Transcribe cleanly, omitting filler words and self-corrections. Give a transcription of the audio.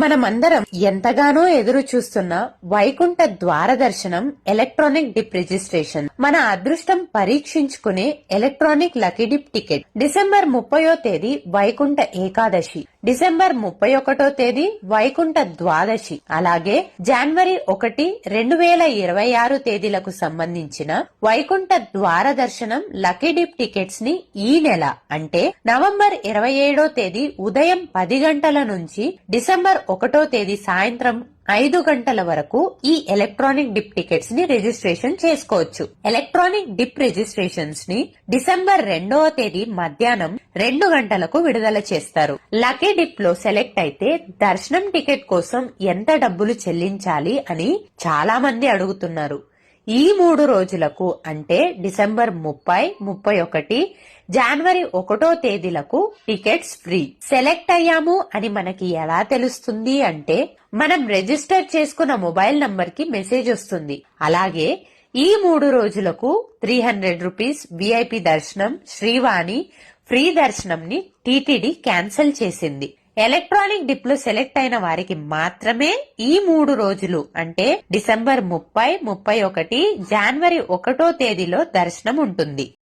మనమందరం ఎంతగానో ఎదురు చూస్తున్న వైకుంఠ ద్వార దర్శనం ఎలక్ట్రానిక్ డిప్ రిజిస్ట్రేషన్ మన అదృష్టం పరీక్షించుకునే electronic lucky dip ticket December 30వ తేదీ వైకుంఠ ఏకాదశి, డిసెంబర్ 31వ తేదీ వైకుంఠ ద్వాదశి, అలాగే జనవరి 1, 2026 తేదీలకు సంబంధించిన వైకుంఠ ద్వార దర్శనం లక్కీ డిప్ టికెట్స్ ని ఈ నెల అంటే నవంబర్ 27వ తేదీ ఉదయం 10 గంటల నుంచి డిసెంబర్ 1వ తేదీ సాయంత్రం 5 గంటల వరకు ఈ ఎలక్ట్రానిక్ డిప్ టికెట్స్ ని రిజిస్ట్రేషన్ చేసుకోవచ్చు. ఎలక్ట్రానిక్ డిప్ రిజిస్ట్రేషన్స్ ని డిసెంబర్ 2వ తేదీ మధ్యాహ్నం 2 గంటలకు విడుదల చేస్తారు. లక్కీ డిప్ లో సెలెక్ట్ అయితే దర్శనం టికెట్ కోసం ఎంత డబ్బులు చెల్లించాలి అని చాలా మంది అడుగుతున్నారు. ఈ 3 రోజులకు అంటే డిసెంబర్ 30, 31, జనవరి 1వ తేదీలకు టికెట్స్ ఫ్రీ. సెలెక్ట్ అయ్యాము అని మనకి ఎలా తెలుస్తుంది అంటే మనం రిజిస్టర్ చేసుకున్న మొబైల్ నంబర్ కి మెసేజ్ వస్తుంది. అలాగే ఈ 3 రోజులకు 300 రూపీస్ విఐపి దర్శనం, శ్రీవాణి ఫ్రీ దర్శనం ని టీటీడీ క్యాన్సిల్ చేసింది. ఎలక్ట్రానిక్ డిప్ లో సెలెక్ట్ అయిన వారికి మాత్రమే ఈ 3 రోజులు అంటే డిసెంబర్ 30, 31, జనవరి 1వ తేదీలో దర్శనం ఉంటుంది.